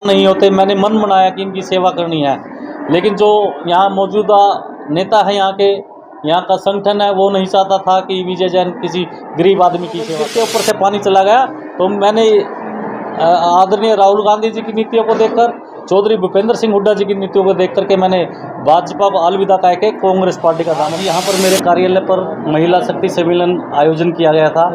नहीं होते, मैंने मन बनाया कि इनकी सेवा करनी है, लेकिन जो यहाँ मौजूदा नेता है यहाँ का संगठन है, वो नहीं चाहता था कि विजय जैन किसी गरीब आदमी की सेवा के ऊपर से पानी चला गया। तो मैंने आदरणीय राहुल गांधी जी की नीतियों को देखकर, चौधरी भूपेंद्र सिंह हुड्डा जी की नीतियों को देख करके मैंने भाजपा को अलविदा कह के कांग्रेस पार्टी का दामन। यहाँ पर मेरे कार्यालय पर महिला शक्ति सम्मेलन आयोजन किया गया था,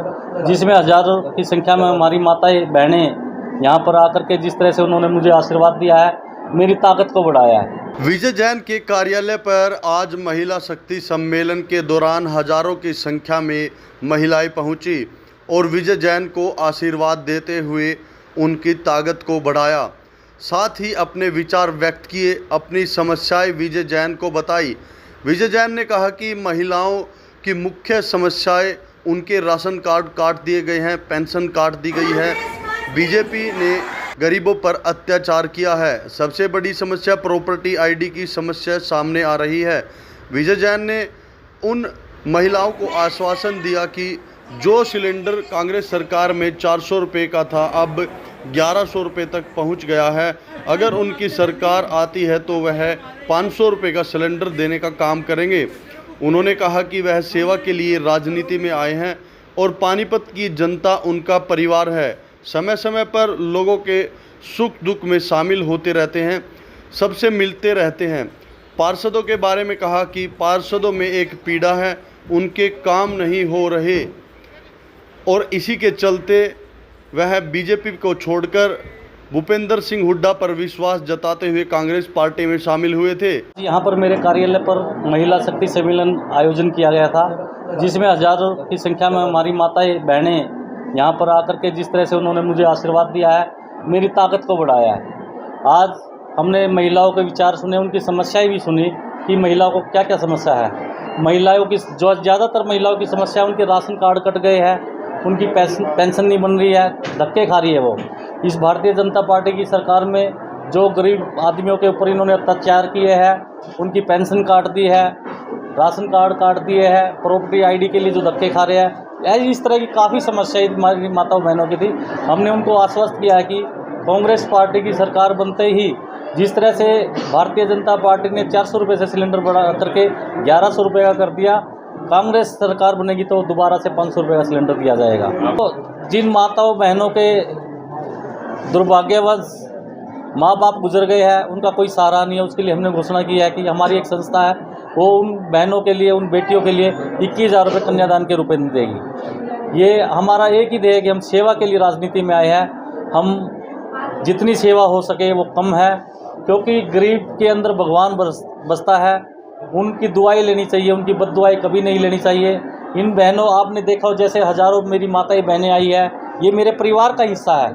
जिसमें हजारों की संख्या में हमारी माताएं बहनें यहाँ पर आकर के जिस तरह से उन्होंने मुझे आशीर्वाद दिया है, मेरी ताकत को बढ़ाया है। विजय जैन के कार्यालय पर आज महिला शक्ति सम्मेलन के दौरान हजारों की संख्या में महिलाएं पहुंची और विजय जैन को आशीर्वाद देते हुए उनकी ताकत को बढ़ाया। साथ ही अपने विचार व्यक्त किए, अपनी समस्याएं विजय जैन को बताई। विजय जैन ने कहा कि महिलाओं की मुख्य समस्याएं उनके राशन कार्ड काट दिए गए हैं, पेंशन काट दी गई है, बीजेपी ने गरीबों पर अत्याचार किया है, सबसे बड़ी समस्या प्रॉपर्टी आईडी की समस्या सामने आ रही है। विजय जैन ने उन महिलाओं को आश्वासन दिया कि जो सिलेंडर कांग्रेस सरकार में 400 रुपये का था, अब 1100 रुपये तक पहुंच गया है। अगर उनकी सरकार आती है तो वह 500 रुपये का सिलेंडर देने का काम करेंगे। उन्होंने कहा कि वह सेवा के लिए राजनीति में आए हैं और पानीपत की जनता उनका परिवार है। समय समय पर लोगों के सुख दुख में शामिल होते रहते हैं, सबसे मिलते रहते हैं। पार्षदों के बारे में कहा कि पार्षदों में एक पीड़ा है, उनके काम नहीं हो रहे और इसी के चलते वह बीजेपी को छोड़कर भूपेंद्र सिंह हुड्डा पर विश्वास जताते हुए कांग्रेस पार्टी में शामिल हुए थे। यहाँ पर मेरे कार्यालय पर महिला शक्ति सम्मेलन आयोजन किया गया था, जिसमें हजारों की संख्या में हमारी माताएं बहनें यहाँ पर आकर के जिस तरह से उन्होंने मुझे आशीर्वाद दिया है, मेरी ताकत को बढ़ाया है। आज हमने महिलाओं के विचार सुने, उनकी समस्याएं भी सुनी कि महिलाओं को क्या क्या समस्या है। महिलाओं की जो ज़्यादातर महिलाओं की समस्या, उनके राशन कार्ड कट गए हैं, उनकी पेंशन नहीं बन रही है, धक्के खा रही है वो। इस भारतीय जनता पार्टी की सरकार में जो गरीब आदमियों के ऊपर इन्होंने अत्याचार किए हैं, उनकी पेंशन काट दी है, राशन कार्ड काट दिए हैं, प्रॉपर्टी आईडी के लिए जो धक्के खा रहे हैं, इस तरह की काफ़ी समस्याएं हमारी माताओं बहनों की थी। हमने उनको आश्वस्त किया है कि कांग्रेस पार्टी की सरकार बनते ही जिस तरह से भारतीय जनता पार्टी ने 400 रुपये से सिलेंडर बढ़ा करके 1100 रुपये का कर दिया, कांग्रेस सरकार बनेगी तो दोबारा से 500 रुपये का सिलेंडर दिया जाएगा। तो जिन माताओं बहनों के दुर्भाग्यवश माँ बाप गुजर गए हैं, उनका कोई सहारा नहीं है, उसके लिए हमने घोषणा की है कि हमारी एक संस्था है, वो उन बहनों के लिए, उन बेटियों के लिए 21,000 रुपये कन्यादान के रूप में देगी। ये हमारा एक ही ध्येय है कि हम सेवा के लिए राजनीति में आए हैं। हम जितनी सेवा हो सके वो कम है, क्योंकि गरीब के अंदर भगवान बसता है। उनकी दुआएं लेनी चाहिए, उनकी बद्दुआएं कभी नहीं लेनी चाहिए। इन बहनों, आपने देखा हो जैसे हजारों मेरी माताएं बहनें आई है, ये मेरे परिवार का हिस्सा है,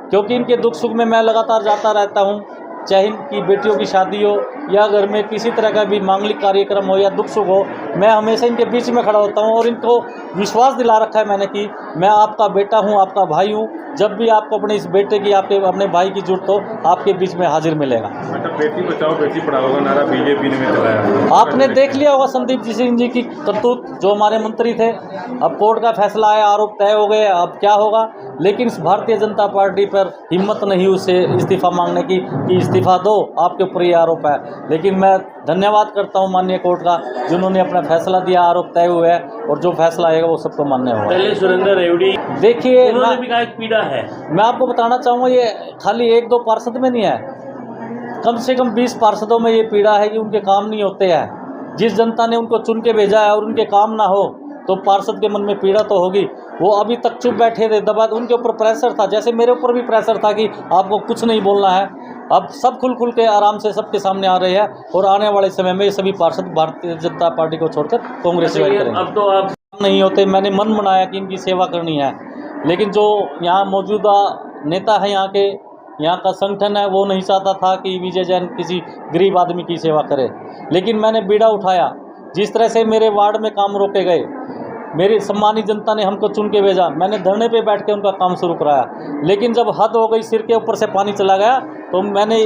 क्योंकि इनके दुख सुख में मैं लगातार जाता रहता हूँ। चाहे इनकी बेटियों की शादी हो या घर में किसी तरह का भी मांगलिक कार्यक्रम हो या दुख सुख हो, मैं हमेशा इनके बीच में खड़ा होता हूँ और इनको विश्वास दिला रखा है मैंने कि मैं आपका बेटा हूँ, आपका भाई हूँ। जब भी आपको अपने इस बेटे की, आपके अपने भाई की जरूरत हो, आपके बीच में हाजिर मिलेगा। मतलब बेटी बचाओ बेटी पढ़ाओ का नारा बीजेपी ने चलाया, आपने देख लिया होगा संदीप सिंह जी की करतूत, जो हमारे मंत्री थे। अब कोर्ट का फैसला आया, आरोप तय हो गए, अब क्या होगा। लेकिन इस भारतीय जनता पार्टी पर हिम्मत नहीं उसे इस्तीफा मांगने की कि इस्तीफा दो, आपके ऊपर ये आरोप है। लेकिन मैं धन्यवाद करता हूं माननीय कोर्ट का, जिन्होंने अपना फैसला दिया, आरोप तय हुए हैं और जो फैसला आएगा वो सबको मान्य होगा। पहले सुरेंद्र रेवड़ी, देखिए, उन्होंने भी कहा एक पीड़ा है। मैं आपको बताना चाहूँगा, ये खाली 1-2 पार्षद में नहीं है, कम से कम 20 पार्षदों में ये पीड़ा है कि उनके काम नहीं होते हैं। जिस जनता ने उनको चुन के भेजा है और उनके काम ना हो तो पार्षद के मन में पीड़ा तो होगी। वो अभी तक चुप बैठे थे, दबा, उनके ऊपर प्रेशर था, जैसे मेरे ऊपर भी प्रेशर था कि आपको कुछ नहीं बोलना है। अब सब खुल के आराम से सबके सामने आ रहे हैं और आने वाले समय में ये सभी पार्षद भारतीय जनता पार्टी को छोड़कर कांग्रेस ज्वाइन करेंगे। अब तो आप नहीं होते, मैंने मन बनाया कि इनकी सेवा करनी है, लेकिन जो यहाँ मौजूदा नेता है यहाँ का संगठन है, वो नहीं चाहता था कि विजय जैन किसी गरीब आदमी की सेवा करे। लेकिन मैंने बीड़ा उठाया। जिस तरह से मेरे वार्ड में काम रोके गए, मेरी सम्मानित जनता ने हमको चुन के भेजा, मैंने धरने पे बैठ के उनका काम शुरू कराया। लेकिन जब हद हो गई, सिर के ऊपर से पानी चला गया, तो मैंने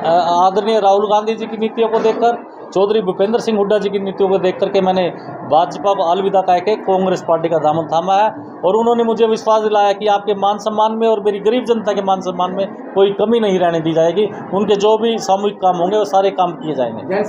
आदरणीय राहुल गांधी जी की नीतियों को देखकर, चौधरी भूपेंद्र सिंह हुड्डा जी की नीतियों को देख करके मैंने भाजपा को अलविदा कह के कांग्रेस पार्टी का दामन थामा है। और उन्होंने मुझे विश्वास दिलाया कि आपके मान सम्मान में और मेरी गरीब जनता के मान सम्मान में कोई कमी नहीं रहने दी जाएगी। उनके जो भी सामूहिक काम होंगे वो सारे काम किए जाएंगे।